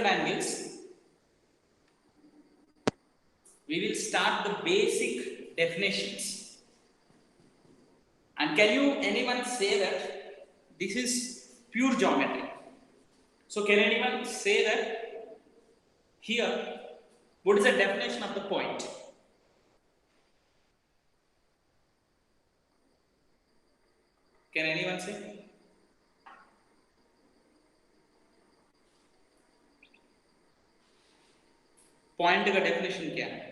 different angles, we will start the basic definitions. And can you anyone say that this is pure geometry? So can anyone say that here, what is the definition of the point? Can anyone say? Point का definition क्या है?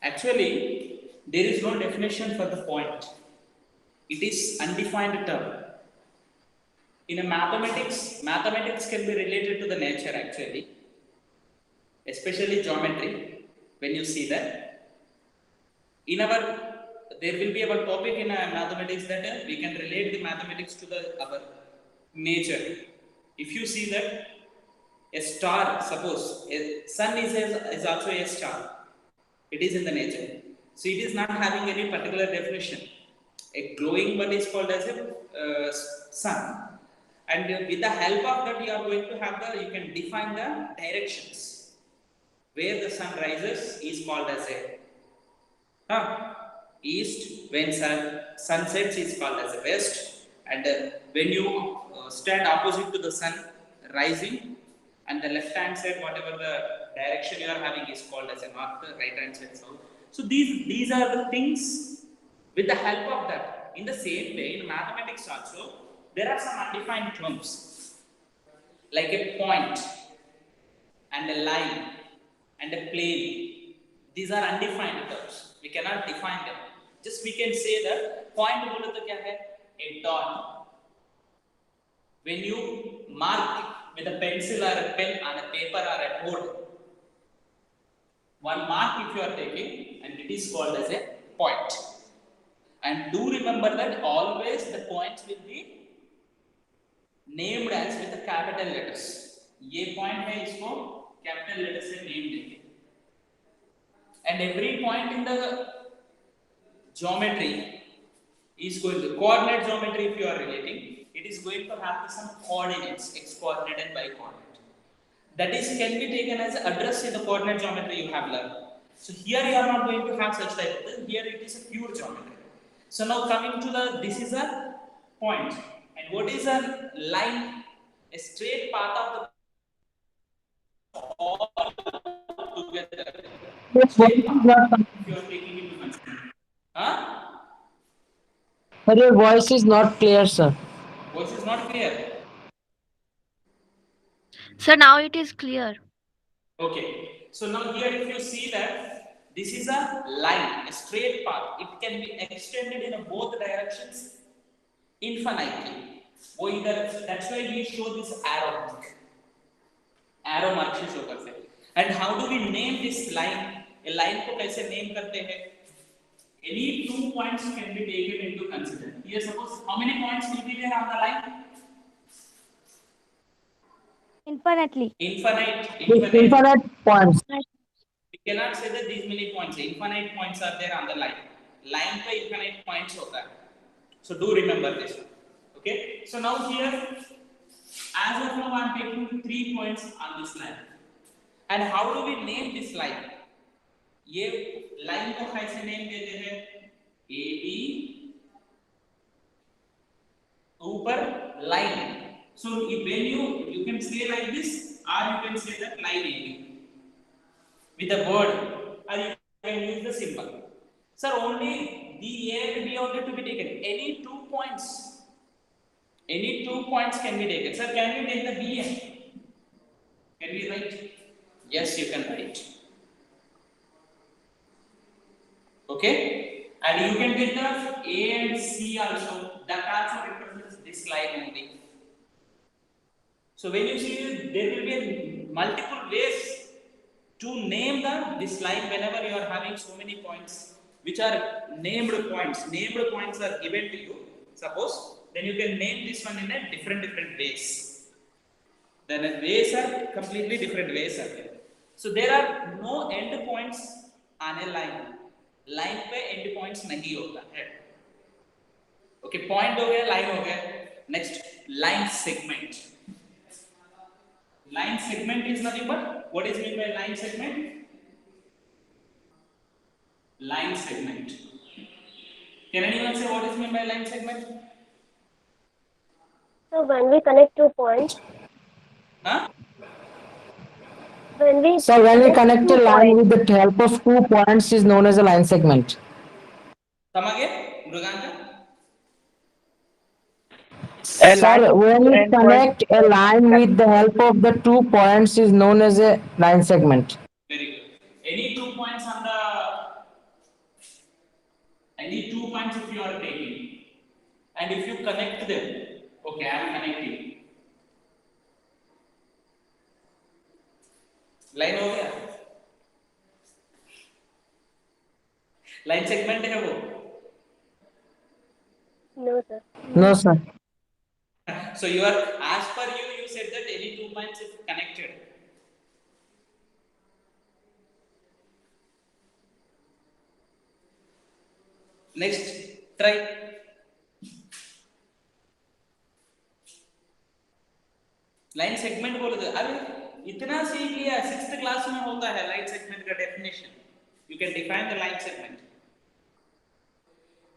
Actually, there is no definition for the point. It is undefined term. In a mathematics can be related to the nature actually, especially geometry. When you see that, in our there will be our topic in mathematics that we can relate the mathematics to our nature. If you see that a star, suppose a sun is also a star. It is in the nature. So it is not having any particular definition. A glowing body is called as a sun. And with the help of that, you are going to have you can define the directions. Where the sun rises is called as a east. When sun sets is called as a west. And when you stand opposite to the sun rising, and the left hand side, whatever the direction you are having is called as a north, right hand side south. So these are the things. With the help of that, in the same way, in mathematics also, there are some undefined terms like a point and a line and a plane. These are undefined terms. We cannot define them. Just we can say that point बोले तो क्या है? A dot. When you mark with a pencil or a pen on a paper or a board, one mark if you are taking, and it is called as a point. And do remember that always the points will be named as with the capital letters. ये point है इसको capital letters से name देंगे. And every point in the geometry is going to coordinate geometry. If you are relating, it is going to have some coordinates, x coordinate and y coordinate. That is can be taken as address in the coordinate geometry you have learned. So here you are not going to have such type of thing. Here it is a pure geometry. So now coming to this is a point. And what is a line? A straight path of the all together. Straight path. If you are taking into consideration. Sir, your voice is not clear, sir. Voice is not clear. Sir, now it is clear. Okay. So now here if you see that this is a line, a straight path. It can be extended in both directions infinitely. That's why we show this arrow. Arrow mark से show करते हैं. And how do we name this line? A line को कैसे name करते हैं? Any two points can be taken into consideration. Here suppose how many points will be there on the line? Infinitely. Infinite points. We cannot say that these many points. Infinite points are there on the line. Line पे infinite points होता है. So do remember this. Okay. So now here, as of now, I am taking 3 points on this line. And how do we name this line? ये line को कैसे name देते हैं? AB ऊपर line. So when you can say like this, or you can say that line AB with a word, or you can use the symbol. Sir, only the A and B only to be taken. Any 2 points. Any 2 points can be taken. Sir, can we take the B? Can we write? Yes, you can write. Okay? And you can take the A and C also. That also represents this line only. So when you see, there will be multiple ways to name this line whenever you are having so many points, which are named points. Named points are given to you. Suppose, then you can name this one in a different ways. Then the ways are completely different ways are there. So there are no end points on a line. Line पे end points नहीं होता है. Okay point हो गया, line हो गया. Next line segment. Line segment is nothing but what is meant by line segment? Line segment. Can anyone say what is meant by line segment? So when we connect 2 points, Huh? So when we connect a line points, with the help of 2 points is known as a line segment. Come again, Mruganta? Sir, when we connect a line with the help of the 2 points is known as a line segment. Very good. Any 2 points on the any 2 points if you are taking, and if you connect them, okay, I am connecting. Line हो गया. Line segment है वो. no sir. No, sir. So you are, as per you said that any 2 points if connected. Next, try. Line segment बोले तो अरे इतना सीख लिया, 6th क्लास में होता है लाइन सेगमेंट का definition. You can define the line segment.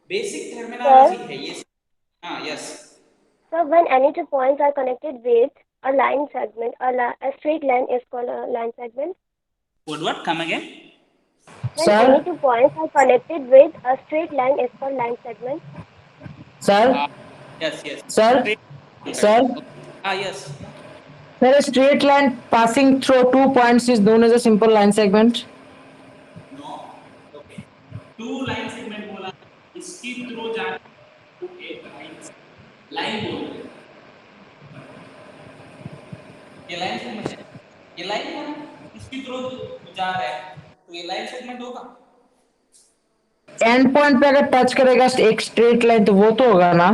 Basic terminology है ये. हाँ, yes. So when any 2 points are connected with a line segment, a straight line is called a line segment. What? Come again. When Sir? any 2 points are connected with a straight line is called line segment. Sir? Yes. Sir? Sir? Yes. Sir, a straight line passing through 2 points is known as a simple line segment. No. Okay. 2 line segment बोला, इसकी through जाने को एक line बोलते हैं. ये line segment है. ये लाइन है, इसकी थ्रू जा रहा है, तो ये लाइन सेगमेंट होगा. एंड पॉइंट पे अगर टच करेगा एक स्ट्रेट लाइन तो वो तो होगा ना.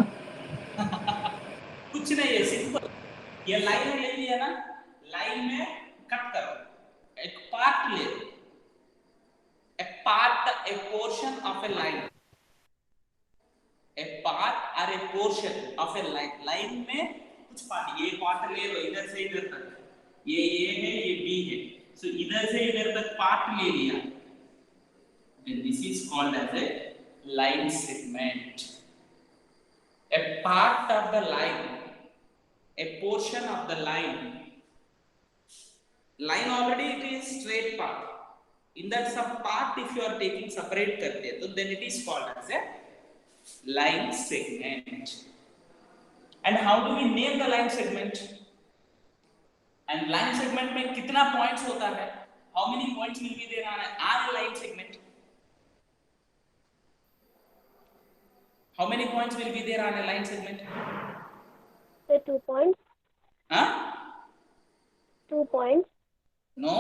कुछ नहीं है, सिंपल. ये लाइन ले लिया ना, लाइन में कट करो, एक पार्ट ले, a portion of a line, a part or a portion of a line. Line में कुछ पार्ट, ये पार्ट ले लो इधर से इधर तक, ये है, ये बी है, सो इधर से इधर तक पार्ट ले लिया, then this is called as a line segment. A part of the line, a portion of the line already it is straight part. In that some part if you are taking separate करते हैं तो then it is called as a line segment. And how do we name the line segment? And line segment में कितना points होता है? How many points will be there on a line segment? How many points will be there on a line segment? So 2 points. Huh? 2 points. No.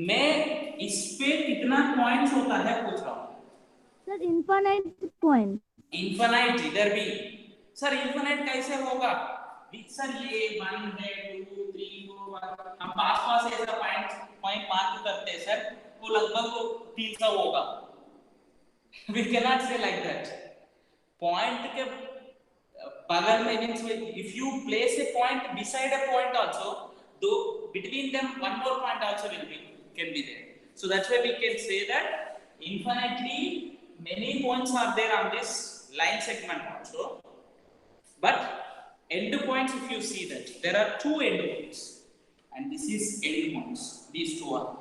मैं इस पे कितना points होता है पूछ रहा हूँ. Sir infinite point. इनफाइनाइट इधर भी. सर इनफाइनाइट कैसे होगा? सर ये 1 है 2 3 4 हम पास ऐसा पॉइंट मार्क करते हैं सर, वो लगभग 300 होगा. We cannot say like that. Point के बगल में means if you place a point beside a point also, though between them one more point also can be there. So that's why we can say that infinitely many points are there on this line segment also. But end points, if you see that there are 2 end points, and this is end points. These 2 are.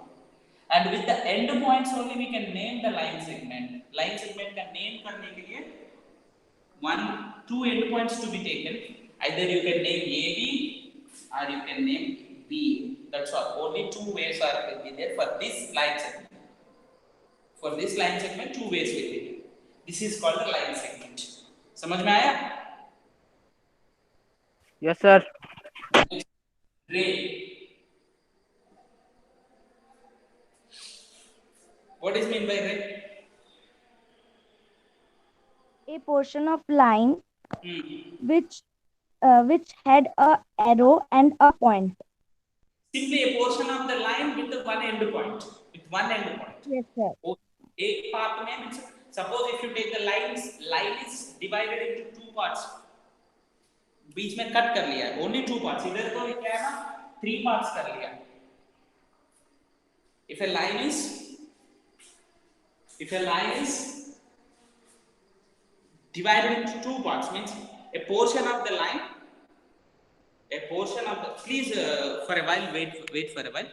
And with the end points only we can name the line segment. Line segment का name करने के लिए 2 end points to be taken. Either you can name AB or you can name B. That's all. Only 2 ways are will be there for this line segment. For this line segment, 2 ways will be there. This is called a line segment. समझ में आया? Yes sir. Ray. What is mean by ray? A portion of line which had a arrow and a point. Simply a portion of the line with the one end point. With one end point. Yes sir. एक part में means suppose if you take the line is divided into two parts, बीच में cut कर लिया है, only two parts, इधर तो क्या है ना 3 parts कर लिया. If a line is divided into two parts, means a portion of the line, please for a while wait for a while.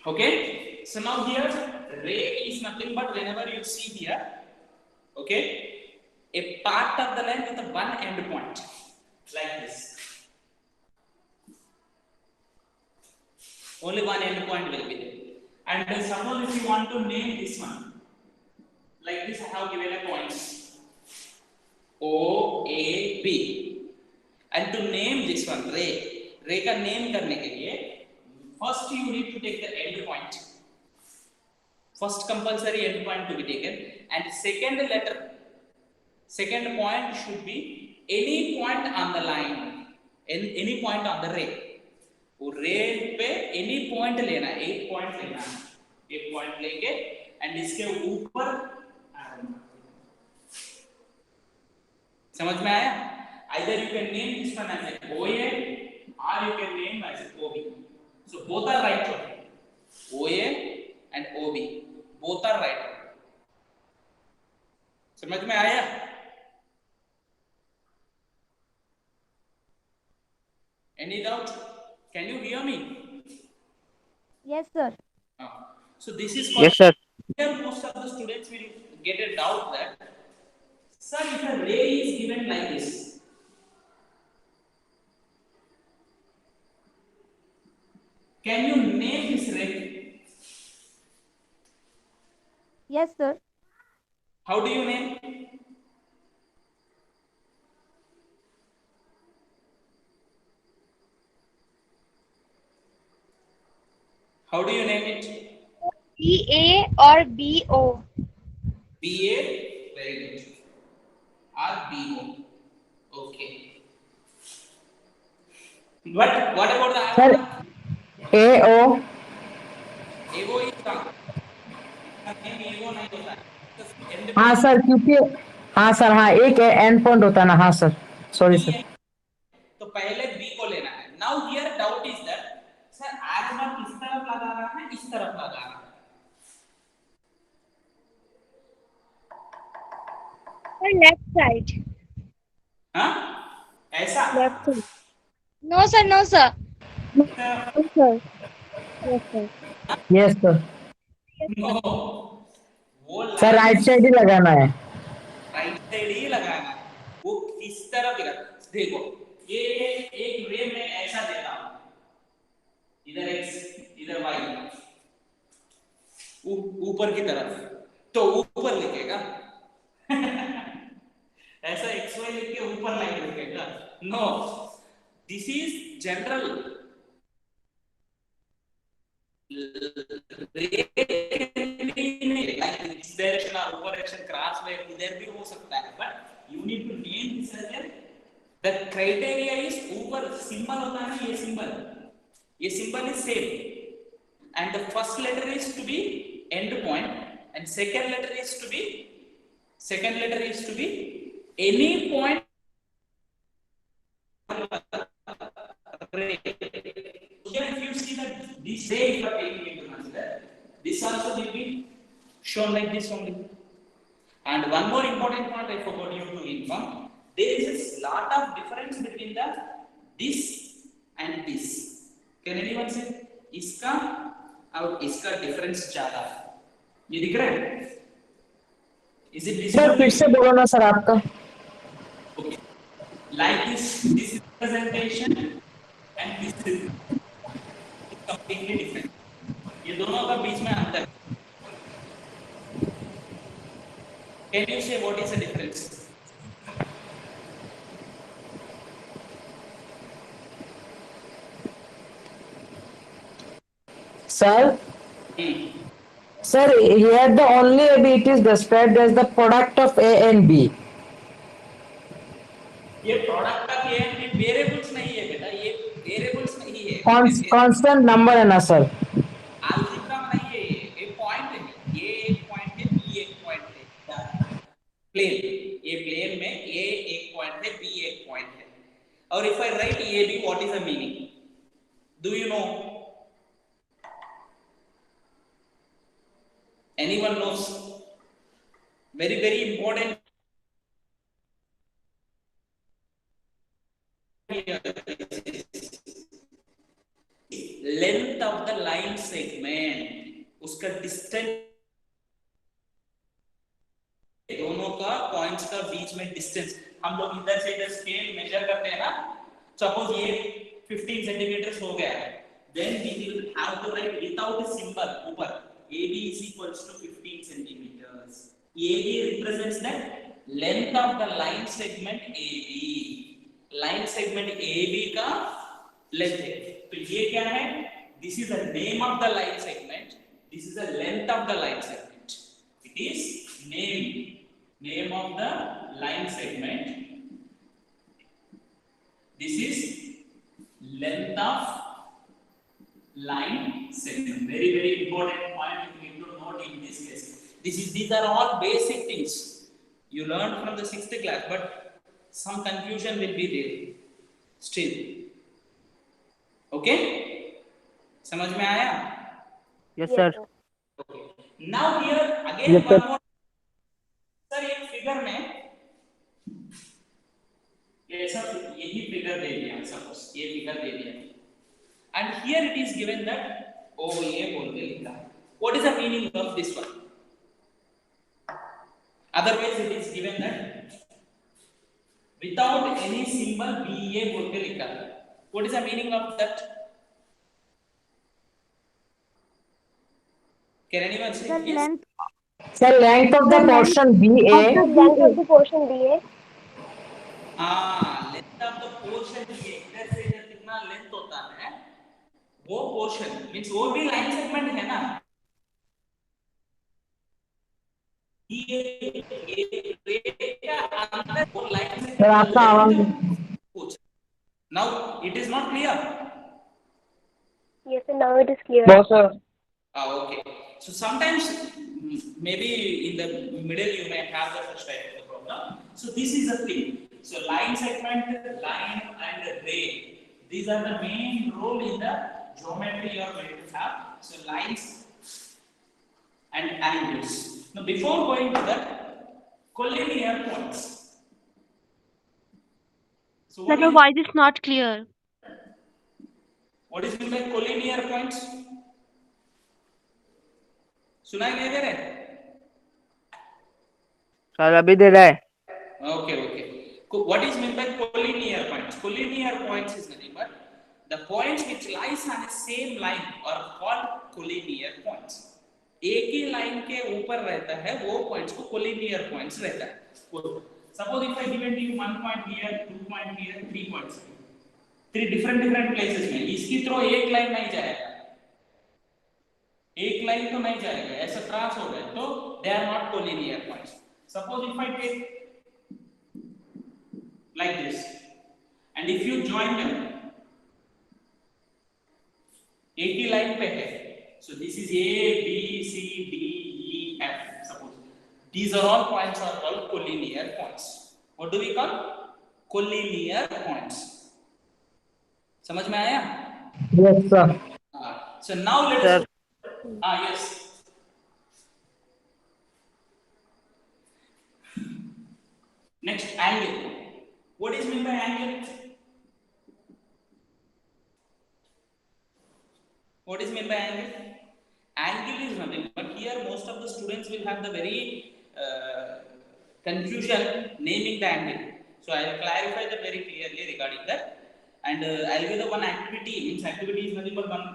Okay, so now here ray is nothing but whenever you see here, okay, a part of the line with a one end point like this. Only one end point will be there. And then suppose if you want to name this one, like this, I have given a points O, A, B. And to name this one, ray का name करने के लिए, first you need to take the end point. First compulsory end point to be taken, and second point should be any point on the line, any point on the ray. वो रे पे any point लेना है, एक point लेके and इसके ऊपर समझ में आया? Either you can name this one as OA or you can name as OB. So both are right one. OA and OB both are right one. समझ में आया? Any doubt? Can you hear me? Yes, sir. So this is Yes, sir. here most of the students will get a doubt that, sir, if a ray is given like this, can you name this ray? Yes, sir. How do you name? How do you name it? BA or BO. BA, very good. Or BO. Okay. What about the Sir, AO. AO is wrong. name AO नहीं होता है. हाँ sir, क्योंकि हाँ sir, हाँ एक and point होता है ना. हाँ सर, सॉरी सर. तो पहले B को लेना है. Now here doubt is that, sir, R1 इस तरफ लगा रहा है, इस तरफ लगा रहा है. Left side. हाँ? ऐसा? Left side. No, sir. No, sir. No, sir. Yes, sir. Yes sir. No. वो सर राइट साइड ही लगाना है. राइट साइड ही लगाना है. वो किस तरफ लगा? देखो, ये एक रे में ऐसा देता हूं, इधर x इधर y, ऊपर की तरफ, तो ऊपर लिखेगा. ऐसा xy लिख के ऊपर लाइन लिखेगा? No, this is general. इस डायरेक्शन और ऊपर डायरेक्शन क्रॉस में इधर भी हो सकता है, but you need to name this as the criteria is ऊपर सिंबल होता है ना, ये symbol is same, and the first letter is to be end point and second letter is to be any point. If you see that this ray you are taking into consider, this also will be shown like this only. And one more important point I forgot you to inform, there is a lot of difference between this and this. Can anyone say इसका और इसका difference ज्यादा है? ये दिख रहा है? Is it sir visible? फिर से बोलो ना सर आपका. Okay. Like this is presentation and this is completely different. ये दोनों का बीच में अंतर. Can you say what is the difference? Sir, sir, here the only AB it is described as the product of A and B. ये product का ये variables नहीं है बेटा, ये वेरिएबल्स नहीं है. Constant number है ना सर. अलजेब्रा नहीं है, ये पॉइंट है. ये एक पॉइंट है, बी एक पॉइंट है. प्लेन, ये प्लेन में ए एक पॉइंट है, बी एक पॉइंट है. और if I write A B, what is the meaning? Do you know? Anyone knows? Very, very important. Length of the line segment, उसका डिस्टेंस, दोनों का पॉइंट्स का बीच में डिस्टेंस. हम लोग इधर से इधर स्केल मेजर करते हैं ना. सपोज ये 15 सेंटीमीटर हो गया है, then we will have to write without a symbol ऊपर AB is equals to 15 centimeters. AB represents the length of the line segment AB. Line segment AB का length है. तो ये क्या है? This is the name of the line segment. This is the length of the line segment. It is name of the line segment. This is length of line segment. Very, very important point you need to note in this case. These are all basic things you learned from the 6th class, but some confusion will be there still. Okay? समझ में आया? Yes, sir. Okay. Now here again Yes, sir. one more. Sir एक figure में ये सब यही figure दे दिया, suppose ये फिगर दे दिया, and here it is given that ओ ये बोल के लिखा है. What is the meaning of this one? Otherwise it is given that without any symbol BA बोल के लिखा है. What is the meaning of that? Can anyone say? The Yes. length Sir, length of the portion of BA. the length of the portion BA. हाँ, length of the portion ये इधर से इधर कितना लेंथ होता है, वो पोर्शन मींस वो भी लाइन सेगमेंट है ना. ये का अंदर वो लाइन सर आपका आवाज. Segment. Now it is not clear. Yes, and now it is clear. No sir. Okay. So sometimes maybe in the middle you may have the first type of the problem. So this is the thing. So line segment, line and ray. These are the main role in the geometry you are going to have. So lines and angles. Now before going to that, collinear points. So Sir, your voice is not clear. what is meant by collinear points? सुनाई नहीं दे रहे? Sir अभी दे रहा है. Okay, okay. What is meant by collinear points? Collinear points is nothing but the points which lies on the same line are called collinear points. एक ही line के ऊपर रहता है वो points को collinear points रहता है. Suppose if I given you 1 point here, 2 point here, 3 points, 3 different places में इसकी थ्रो एक लाइन नहीं जाएगा, एक लाइन तो नहीं जाएगा, ऐसा क्रॉस हो गए तो they are not collinear points. Suppose if I take like this and if you join them एक ही लाइन पे है, so this is A, B, C, D, E, F. Suppose these are all points are called collinear points. What do we call? Collinear points. समझ में आया? Yes sir. So now let us yes. Next, angle. What is meant by angle? What is meant by angle? Angle is nothing but here most of the students will have the very confusion naming the angle. So I will clarify that very clearly regarding that, and I'll give the one activity. Means activity is nothing but one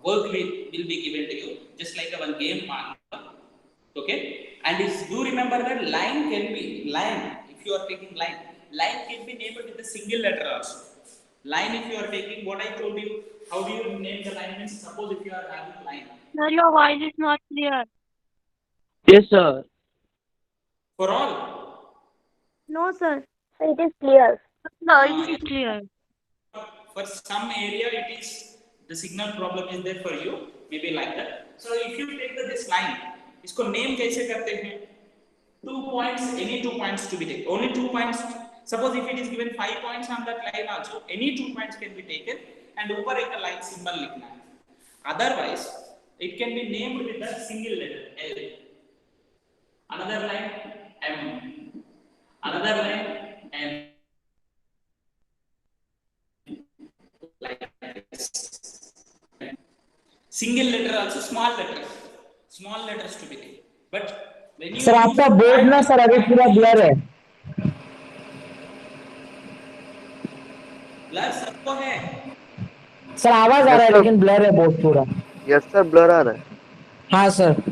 work will be given to you, just like a one game on. Okay, and is do remember that line can be line. If you are taking line can be named with a single letter also. Line, if you are taking what I told you, how do you name the line? Means suppose if you are having line Sir, your voice is not clear. Yes, sir. for all. No, sir. So it is clear. Sir, it is clear. For some area it is the signal problem is there for you, maybe like that. So if you take this line, इसको name कैसे करते हैं? 2 points, any 2 points to be taken. Only 2 points. Suppose if it is given 5 points on that line also, any 2 points can be taken and ऊपर एक line symbol लिखना है. Otherwise, it can be named with a single letter L. Another line M. Another line M. Like this. Single letter also small letters to be taken. But when you sir आपका board ना sir अभी पूरा blur है. Blur सबको है. Sir आवाज आ रहा है लेकिन ब्लर है बोर्ड पूरा. यस सर, ब्लर आ रहा है. हाँ सर.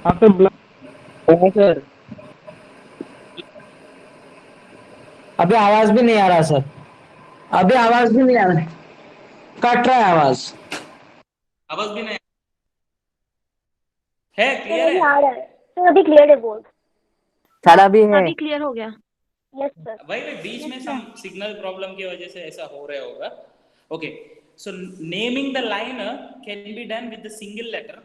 आपका ब्लॉक है सर. अभी आवाज भी नहीं आ रहा सर. अभी आवाज भी नहीं आ रहा. कट रहा है आवाज. आवाज भी नहीं है. सर क्लियर अभी है. आ रहा है. सर अभी क्लियर है बोर्ड. सारा भी है. अभी क्लियर हो गया. Yes sir. भाई बीच में सम सिग्नल प्रॉब्लम की वजह से ऐसा हो रहा होगा. Okay, so naming the line can be done with the single letter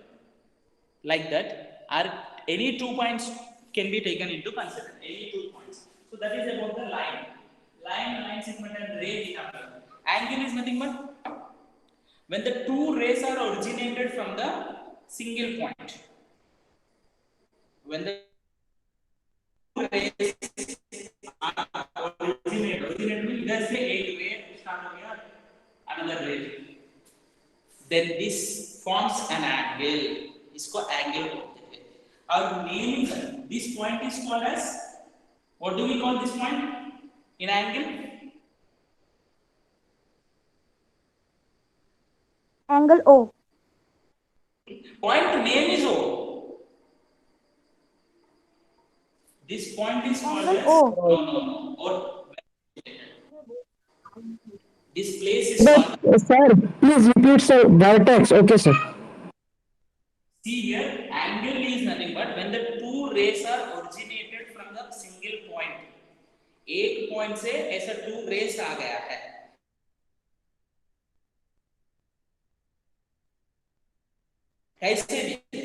like that, or any 2 points can be taken into consideration. Any 2 points. So that is about the line segment and ray we have done. Angle is nothing but when the two rays are originated from the single point. When the two rays are originated means let's say एक ray start हो गया, another ray, then this forms an angle. इसको angle बोलते हैं. और naming this point is called as, what do we call this point in angle? Angle O. Point name is O. This point is called Angle as O. no. Or this place is called. Sir please repeat sir. Vertex. Okay sir. See here, angle is nothing but when the two rays are originated from the single point. एक point से ऐसा two rays आ गया है. ऐसे भी.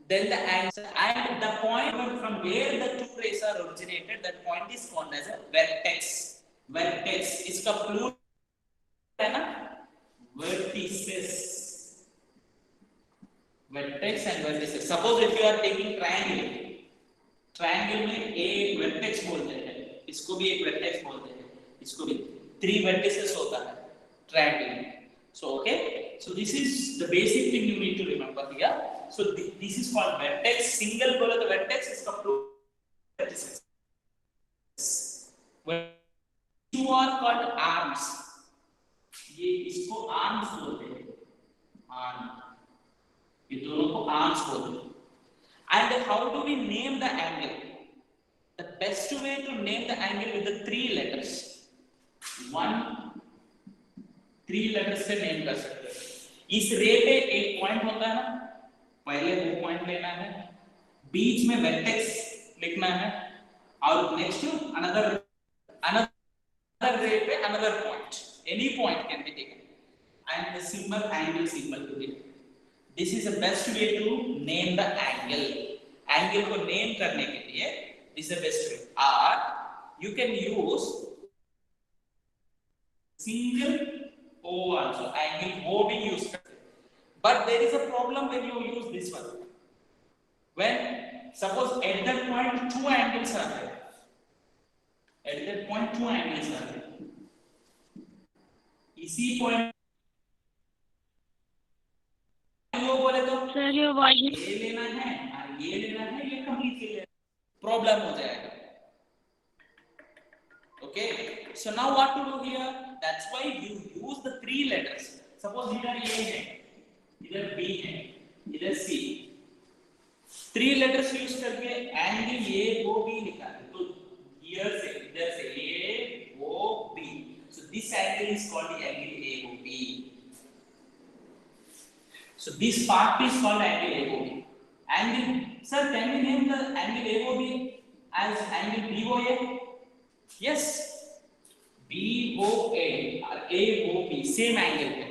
Then the answer and the point from where the two rays are originated, that point is called as a vertex. Vertex इसका plural है ना? Vertices. Vertex and vertices. Suppose if you are taking triangle में एक vertex बोलते हैं, इसको भी एक vertex बोलते हैं, इसको भी 3 vertices होता है triangle में. So okay, so this is the basic thing you need to remember here. So this is called vertex. Single बोले तो vertex, इसका plural vertices. Two are called arms. ये इसको arms बोलते हैं. Arm. ये दोनों को arms बोलते हैं. And how do we name the angle? The best way to name the angle with the 3 letters. 3 letters से name कर सकते हैं. इस रे पे एक पॉइंट होता है ना, पहले वो पॉइंट लेना है, बीच में vertex लिखना है, और next another रे पे another point. Any point can be taken, and the symbol angle symbol to it. This is the best way to name the angle. Angle को name करने के लिए this is the best way. Or you can use single O also. Angle O भी use करते हैं. But there is a problem when you use this one. When suppose at that point 2 angles are there. At that point 2 angles are there. इसी point बोले तो Sir, your voice is ये लेना है और ये लेना है, ये कंप्लीट कर लेना है. प्रॉब्लम हो जाएगा. Okay, so now what to do here? That's why you use the three letters. Suppose इधर A है, इधर B है, इधर C. Three letters use करके angle A O B निकालें. तो here से इधर से A O B. So this angle is called the angle A O B. So this part is called angle A O B. Angle, sir, can we name the angle A O B as angle B O A? Yes, BOA or AOB same angle है.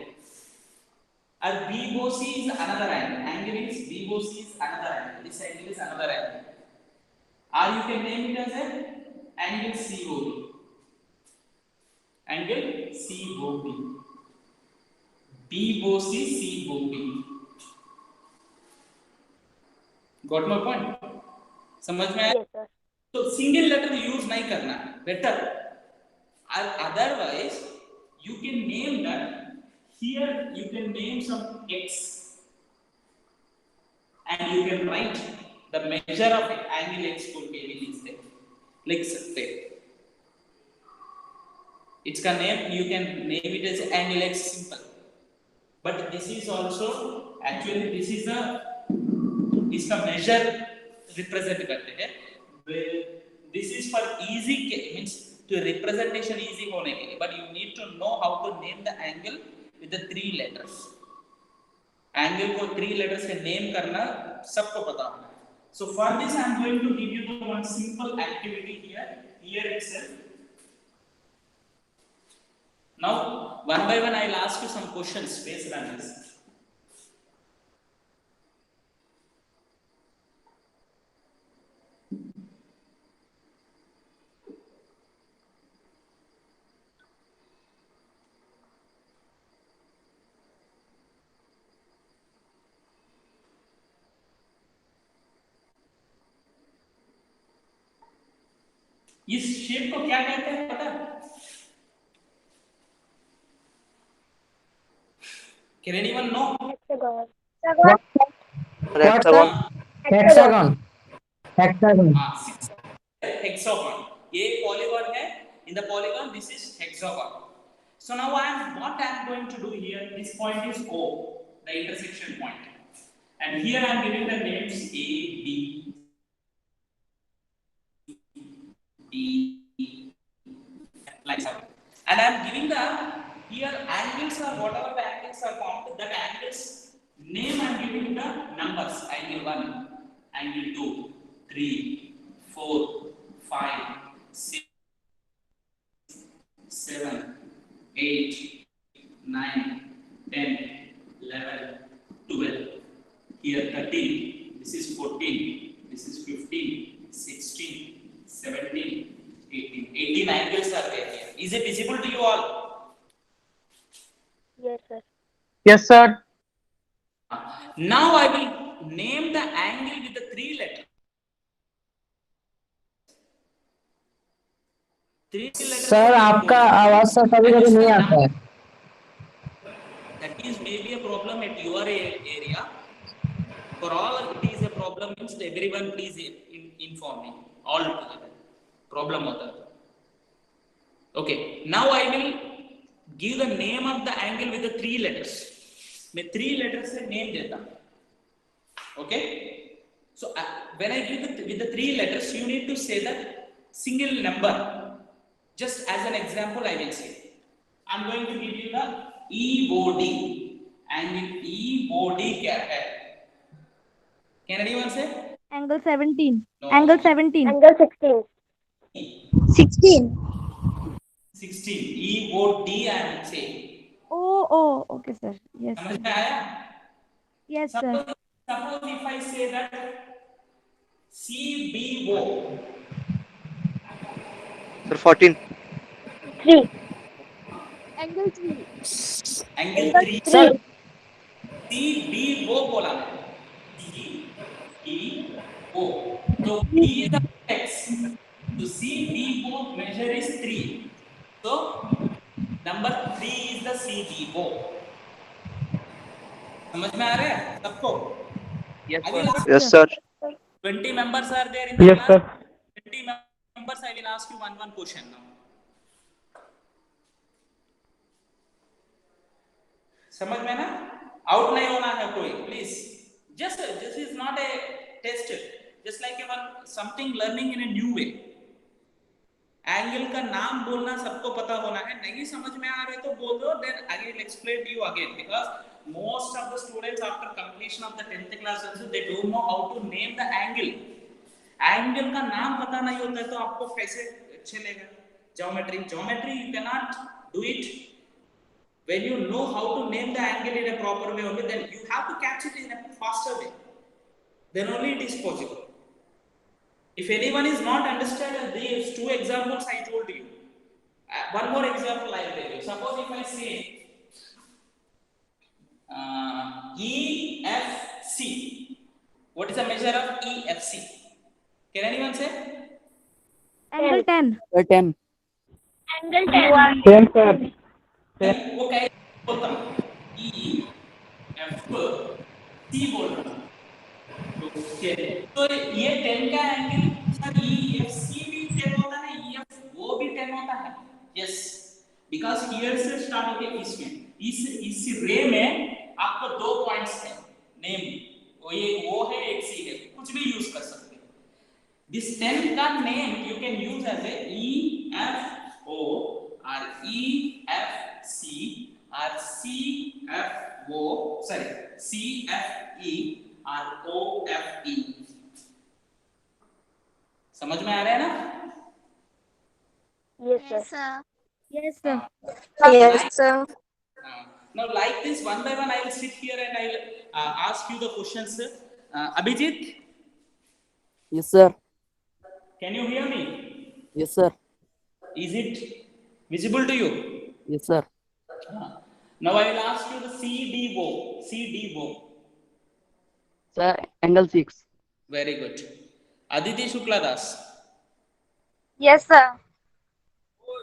और BOC is another angle. Angle is BOC is another angle. This angle is another angle. Or you can name it as an angle COB. Angle COB. BOC COB. Got my point? समझ में आया? Yes, sir. तो single letter use नहीं करना है, better. Otherwise you can name that. Here you can name some x and you can write the measure of angle x को लिख सकते हैं. इसका name you can name it as angle x simple, but this is also actually this is a इसका measure represent करते हैं. This is for easy means to representation easy होने के लिए, but you need to know how to name the angle with the three letters. Angle को three letters से name करना सबको पता होना है. So for this I am going to give you the one simple activity here itself. Now one by one I will ask you some questions based on this. इस shape को क्या कहते हैं पता? Can anyone know? Hexagon. Hexagon. Hexagon. Hexagon. Hexagon. ये polygon है. In the polygon, this is hexagon. So now what I am going to do here. This point is O, the intersection point, and here I am giving the names A, B, D, like so. And I am giving the here angles or whatever the angles are found. That angles name I am giving the numbers. Angle 1, angle 2, 3, 4, 5, 6, 7, 8, 9, 10, 11, 12. Here 13. This is 14. This is 15, 16. 17, 18. 18 angles are there here. Is it visible to you all? Yes, sir. Yes, sir. Now I will name the angle with the three letters. Three letters. Sir आपका आवाज sir कभी कभी नहीं आता है. That is maybe a problem at your area. For all it is a problem means everyone please inform me. All together. Problem होता है. Okay. Now I will give the name of the angle with the three letters. मैं three letters से name देता. Okay. So when I give with the three letters, you need to say the single number. Just as an example, I will say. I'm going to give you the EOD. Angle EOD क्या है? Can anyone say? Angle 17. No. Angle 17. Angle 16. 16. 16. EOD I am saying. Oh, okay, sir. Yes, समझ sir. में आया? Yes, sir. Suppose if I say that CBO. Sir, 14. 3. Angle 3. Angle 3. Sir CBO बोला मैं. CBO. So B is the x. So CBO measure is 3. So number 3 is the CBO. समझ में आ रहा है सबको? Yes, I sir. will ask Yes, sir. 20 members are there in the Yes, class. sir. 20 members, I will ask you one question now. समझ में ना? Out नहीं होना है कोई, please. Just this is not a test. Just like even something learning in a new way. Angle का नाम बोलना सबको पता होना है. नहीं समझ में आ रहे तो बोल दो, then I will explain to you again, because most of the students after completion of the 10th class also they don't know how to name the angle. Angle का नाम पता नहीं होता है तो आपको कैसे चलेगा? Geometry you cannot do it when you know how to name the angle in a proper way only. Then you have to catch it in a faster way, then only it is possible. If anyone is not understand these two examples I told you, one more example I will tell you. Suppose if I say EFC, what is the measure of EFC? Can anyone say? Angle 10. 10. Angle 10. 10 sir. वो कैसे बोलता हूँ? EFC बोल रहा हूँ. तो ये 10 का एंगल सर EFC भी 10 होता है, EFO भी 10 होता है. यस, बिकॉज हियर से स्टार्ट होके इसमें इस रे में आपको दो पॉइंट्स हैं नेम, वो एक वो है एक सी है, कुछ भी यूज कर सकते हैं. दिस 10 का name you can use as a EFO और EFC और CFO, सॉरी CFE और OFE. समझ में आ रहा है ना? Yes, sir. Yes, sir. Yes, sir. Now like this one by one I will sit here and I will ask you the questions. Abhijit, Yes sir. can you hear me? Yes sir. Is it visible to you? Yes sir. Now I will ask you the CDO. Sir, angle 6. Very good. Aditi Shukla Das. Yes, sir.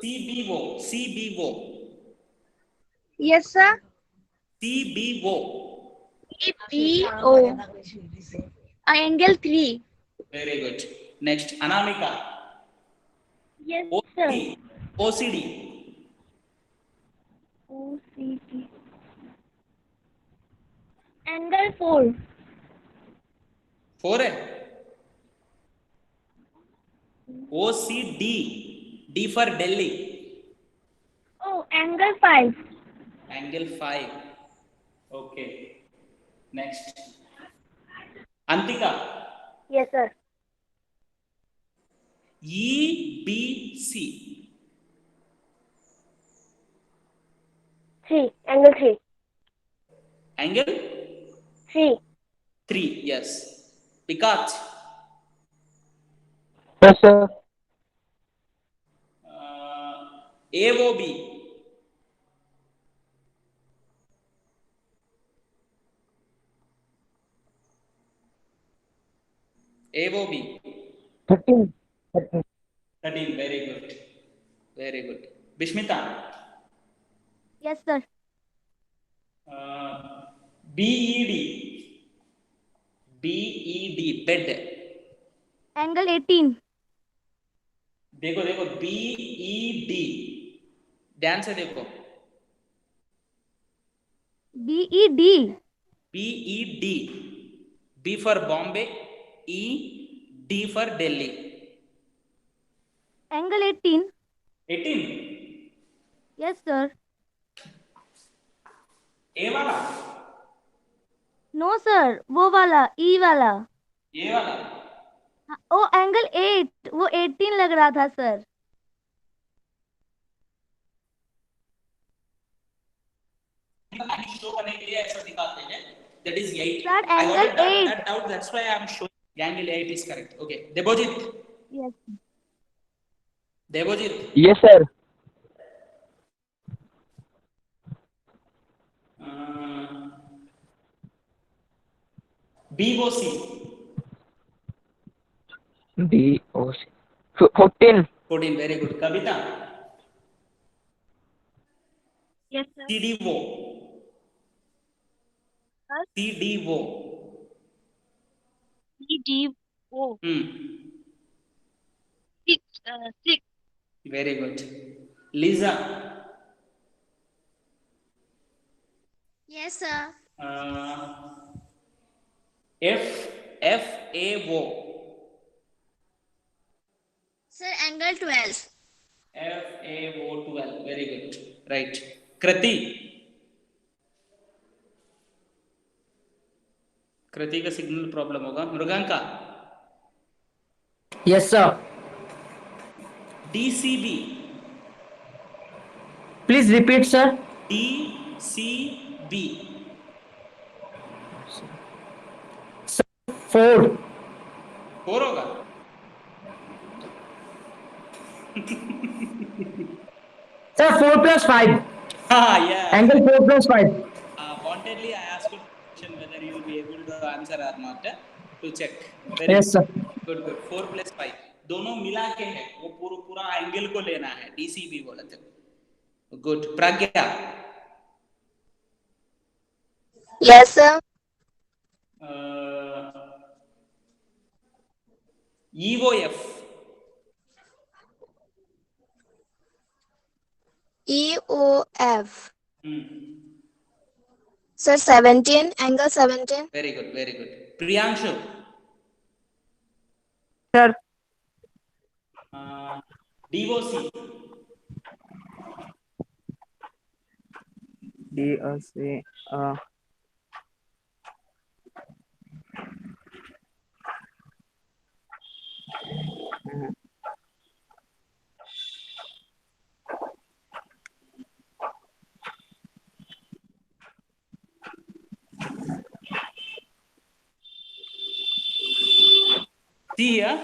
CBO. Yes, sir. CBO. EPO. Angle 3. Very good. Next, Anamika. Yes, sir. OCD. OCD. Angle 4. 4 है. OCD. D for Delhi. Oh, angle 5. Angle 5. Okay. Next. Antika. Yes, sir. EBC. 3. Angle 3. Angle 3. 3. Yes. Pikat. Yes sir. AOB. AOB. 13. 13. Very good. Bishmita. Yes, sir. BED. Bed. Angle 18. देखो BED. ध्यान से देखो. BED. BED. B for Bombay. D for Delhi. Angle 18. 18. Yes, sir. A वाला. No, sir. वो वाला E वाला. ये वाला. ओ एंगल 8, वो 18 लग रहा था सर. शो करने के लिए ऐसा दिखाते हैं. That is 8. Sir, angle 8. That doubt. That's why I am showing. Angle 8 is correct. Okay. Debojit. Yes. Yes sir. BOC. BOC. 14. 14. Very good. Kavita. Yes, sir. CDO. CDO. EDO. 6. Very good. Lisa, Yes, sir. FAO. Sir, angle 12. FAO 12. Very good. Right. Krati. कृति का signal problem होगा. Mriganka. Yes, sir. DCB. Please repeat, sir. DCB. 4. 4 होगा. Sir, 4 plus 5. हाँ, yeah. Angle 4 plus 5. Pointedly, I asked you question whether you will be able to answer or not to check. Very Yes, sir. good. 4 plus 5. दोनों मिला के है. वो पूरा angle को लेना है. DCB बोला था. Good. Pragya. Yes, sir. EOF. EOF. Sir, 17. Angle 17. Very good. Priyanshu. Sir. DOC. DOC. See here,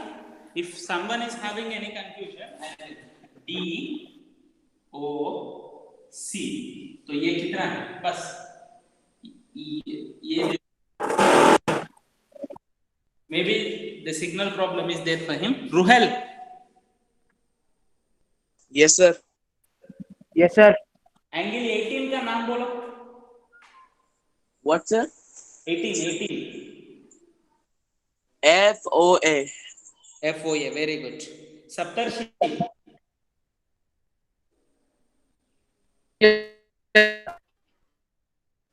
if someone is having any confusion, DOC, तो ये कितना है? बस ये maybe the signal problem is there for him. Ruhel. Yes, sir. Yes, sir. Angle 18 का नाम बोलो. What, sir? 18. FOA. FOA. Very good. Saptarishi.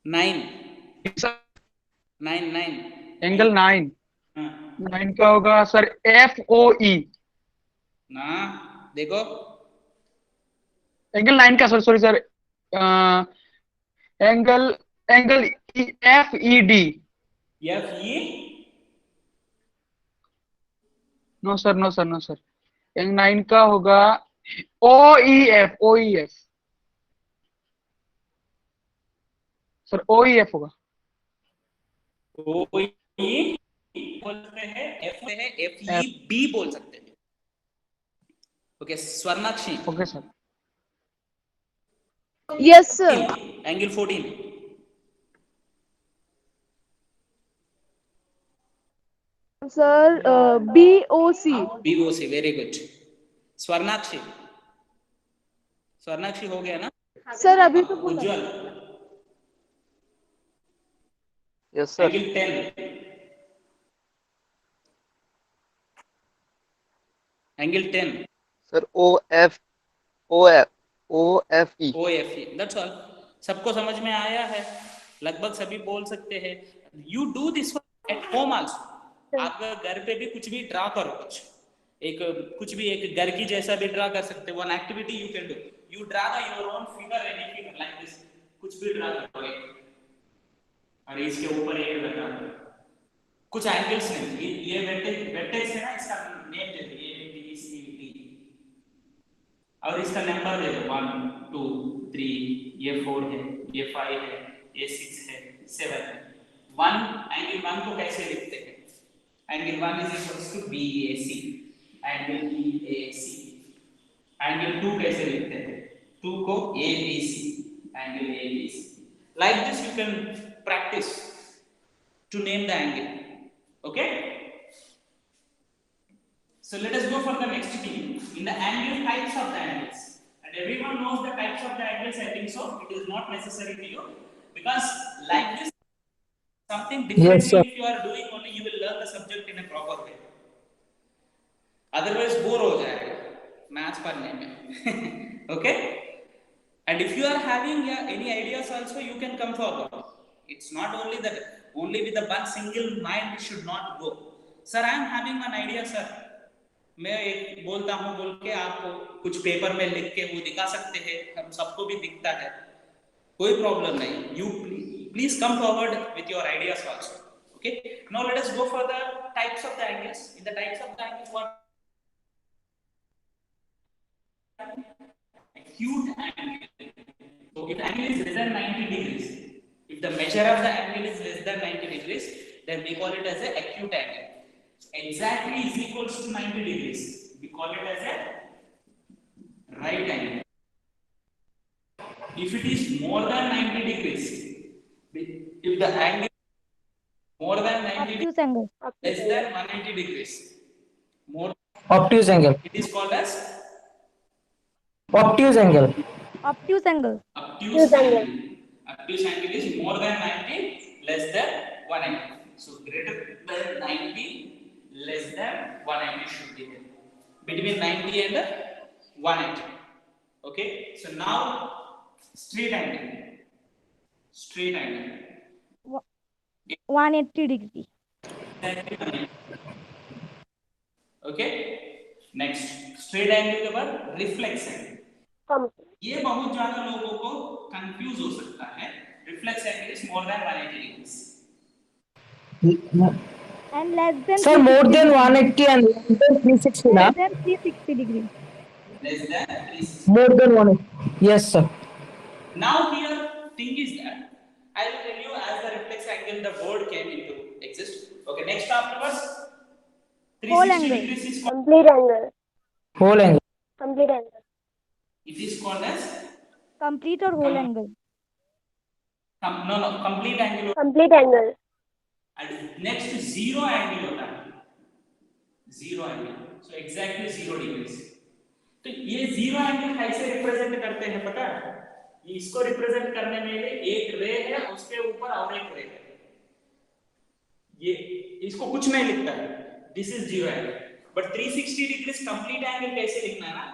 9. 9. Angle 9. हाँ. 9 का होगा सर FOE. ना देखो. एंगल 9 का sorry sir angle FED. FE. No sir. Angle 9 का होगा OEF. सर OEF होगा. OE बोलते हैं. F है. FEB बोल सकते हैं. Okay. Swarnakshi. Okay sir. Yes, sir. Angle 14. Sir, BOC. BOC. Very good. Swarnakshi हो गया ना. Sir, अभी तो Ujjwal. Yes, sir. Angle 10. Angle 10. Sir, OFE. OFE. That's all. सबको समझ में आया है. लगभग सभी बोल सकते हैं. You do this at home also. आप घर पे भी कुछ भी ड्रा करो. कुछ भी एक घर की जैसा भी ड्रा कर सकते हो. One activity you can do. You draw your own figure, any figure like this. कुछ भी ड्रा करो. और इसके ऊपर एक लगा दो. कुछ एंगल्स नहीं. ये वेटेक्स है ना. इसका नेम दे दो. ABCD. और इसका नंबर दे दो. 1 2 3. ये 4 है. ये 5 है. ये 6 है. 7 है. एंगल 1 को कैसे लिखते हैं? Angle 1 is equals to BAC. Angle BAC. Angle 2 कैसे लिखते हैं? 2 को ABC. Angle ABC. Like this you can practice to name the angle. Okay? So let us go for the next thing. In the angle, types of the angles. And everyone knows the types of the angles, I think so. It is not necessary to you. Because like this, something different Yes, sir. if you are doing only, you will learn the subject in a proper way. Otherwise, bore हो जाएगा. Maths पढ़ने में okay. And if you are having any ideas also, you can come forward. It's not only that, only with a one single mind we should not go. Sir, I am having an idea, sir. मैं एक बोलता हूँ बोल के आपको कुछ paper में लिख के वो दिखा सकते हैं, हम सबको भी दिखता है, कोई प्रॉब्लम नहीं. You please come forward with your ideas also. Okay. Now let us go for the types of the angles. In the types of the angles, what? Acute angle. So if angle is less than 90 degrees, if the measure of the angle is less than 90 degrees, then we call it as an acute angle. Exactly is equals to 90 degrees. We call it as a right angle. If it is more than 90 degrees, if the angle more than 90 degrees, Obtuse angle. less than 180 degrees, more, Obtuse angle. it is called as Obtuse angle. Obtuse angle. obtuse angle. Obtuse angle is more than 90, less than 180. So greater than 90, less than 180 should be there. Between 90 and 180. Okay. So now straight angle. Straight angle. 180 degree. Okay. Next, straight angle के बाद reflex angle. ये बहुत ज्यादा लोगों को confuse हो सकता है. Reflex angle is more than 180 degrees. And less than Sir, more than 180 and less than 360 na? less than 360 degree. Less than 360. More than 180. Yes, sir. Now here, thing is that I will tell you as the reflex angle the word came into exist. Okay, next afterwards, 360 angle. degrees is called, Complete angle. Whole angle. Complete angle. it is called as Complete or whole angle. complete angle. Complete angle. And next zero angle होता है. Zero angle. So exactly 0 degrees. तो ये zero angle कैसे represent करते हैं पता है? ये इसको रिप्रेजेंट करने में एक रे है, उसके ऊपर और एक रे है. ये इसको कुछ नहीं लिखता है. This is zero angle. But 360 degrees complete angle कैसे लिखना है ना?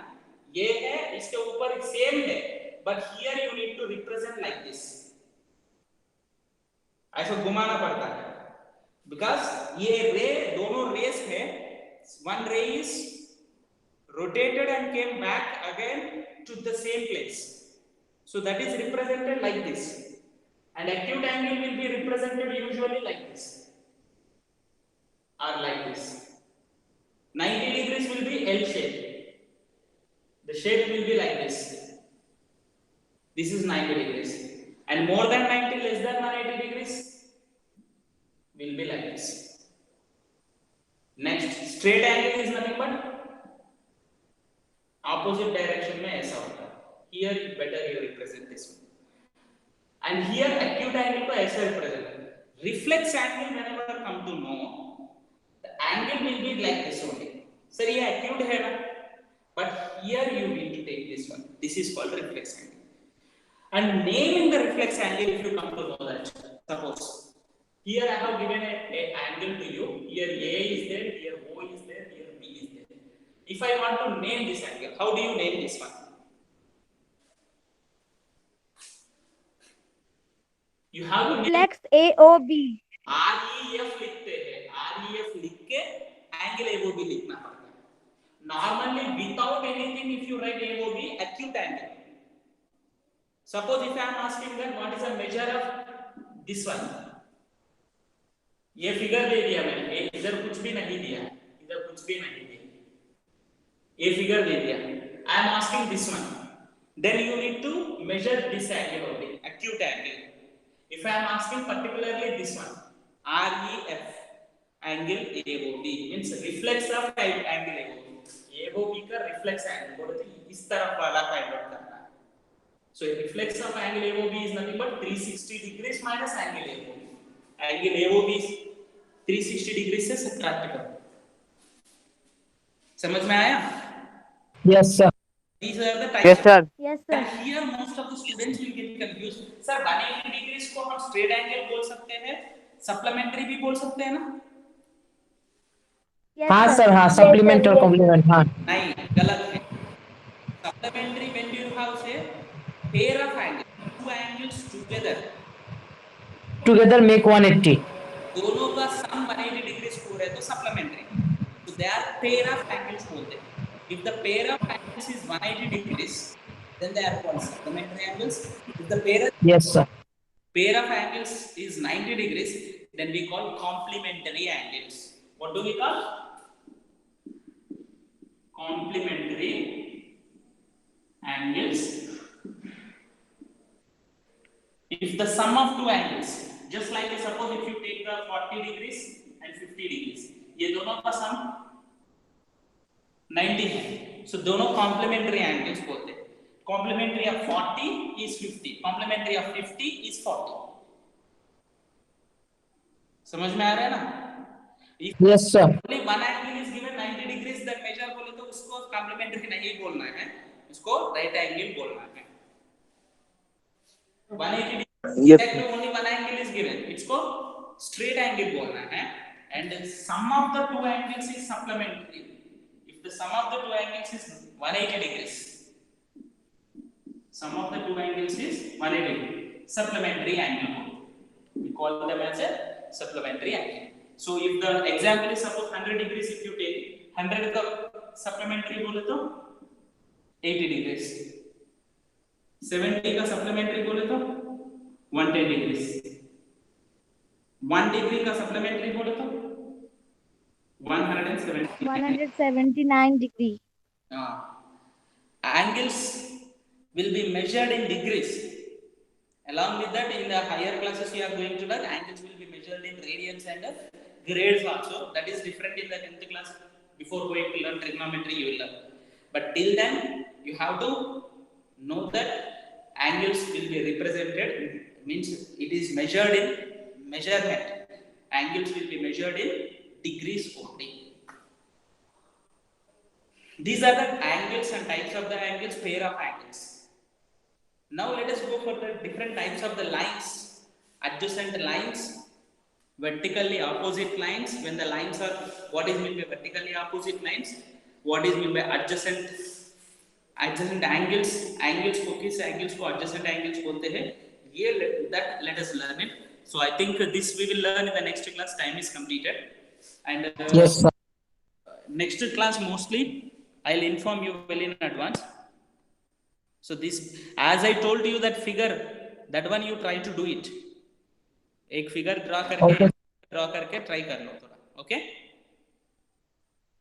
ये है, इसके ऊपर सेम है, but here you need to represent like this. ऐसा घुमाना पड़ता है. बिकॉज ये रे, दोनों रेस है, वन रे is rotated and came back again to the same place. So that is represented like this. And acute angle will be represented usually like this. Or like this. 90 degrees will be L shape. The shape will be like this. This is 90 degrees. And more than 90, less than 180 degrees will be like this. Next, straight angle is nothing but opposite direction में ऐसा होता है. Here better you represent this one. And here acute angle को ऐसा represent. Reflex angle whenever come to know, the angle will be like this only. Sir ये acute है ना? But here you need to take this one. This is called reflex angle. And naming the reflex angle, if you come to know that, suppose here I have given a angle to you. Here A is there, here O is there, here B is there. If I want to name this angle, how do you name this one? You have to name Reflex AOB. REF लिखते हैं. REF लिख के angle AOB लिखना पड़ता है. Normally, without anything, if you write AOB, acute angle. Suppose if I am asking that what is the measure of this one? ये figure दे दिया मैंने. इधर कुछ भी नहीं दिया. इधर कुछ भी नहीं दिया. A figure दे दिया. I am asking this one. Then you need to measure this angle only, acute angle. If I am asking particularly this one, REF angle AOB means reflex of angle AOB. AOB का reflex angle बोलते हैं इस तरफ वाला find out करना है. So reflex of angle AOB is nothing but 360 degrees minus angle AOB. Angle AOB is 360 degrees से subtract करो. समझ में आया? Yes, sir. These are the types. Yes, sir. Yes, sir. And here most of the students will get confused. Sir, 180 degrees को हम straight angle बोल सकते हैं, supplementary भी बोल सकते हैं ना? Yes, हाँ सर, हाँ supplement और complement हाँ. नहीं, गलत है. supplementary when you have say pair of angles, two angles together make 180. दोनों का सम 180 डिग्री हो रहा है तो supplementary. So they are pair of angles बोलते हैं. If the pair of angles is 180 degrees, then they are called supplementary angles. If the Yes, sir. pair of angles is 90 degrees, then we call complementary angles. What do we call? Complementary angles. If the sum of two angles, just like suppose if you take the 40 degrees and 50 degrees, ये दोनों का sum 90 है. So दोनों complementary angles बोलते हैं. Complementary of 40 is 50. Complementary of 50 is 40. समझ में आ रहा है ना? If Yes, sir. only one angle is given 90 degrees, that measure बोले तो उसको complementary नहीं बोलना है, उसको right angle बोलना है. 180 degrees, Yes. only one angle is given, इसको straight angle बोलना है, and the sum of the two angles is supplementary. If the sum of the two angles is 180 degrees, sum of the two angles is 180 degrees, supplementary angle. We call them as a supplementary angle. So if the example is suppose 100 degrees, if you take 100 का supplementary बोले तो 80 degrees, 70 का supplementary बोले तो 110 degrees, 1 degree का supplementary बोले तो 179 degree. Angles will be measured in degrees. Along with that, in the higher classes you are going to learn, angles will be measured in radians and grades also. That is different in the 10th class. Before going to learn trigonometry, you will learn. But till then, you have to know that angles will be represented, means it is measured in measurement. Angles will be measured in degrees only. These are the angles and types of the angles, pair of angles. Now let us go for the different types of the lines. Adjacent lines, vertically opposite lines. When the lines are, what is meant by vertically opposite lines? What is meant by adjacent angles? Angles को किस angles को adjacent angles बोलते हैं? ये let us learn it. So I think this we will learn in the next class. Time is completed. And Yes, sir. next class mostly I'll inform you well in advance. So this, as I told you that figure, that one you try to do it. एक figure draw करके try कर लो थोड़ा, okay?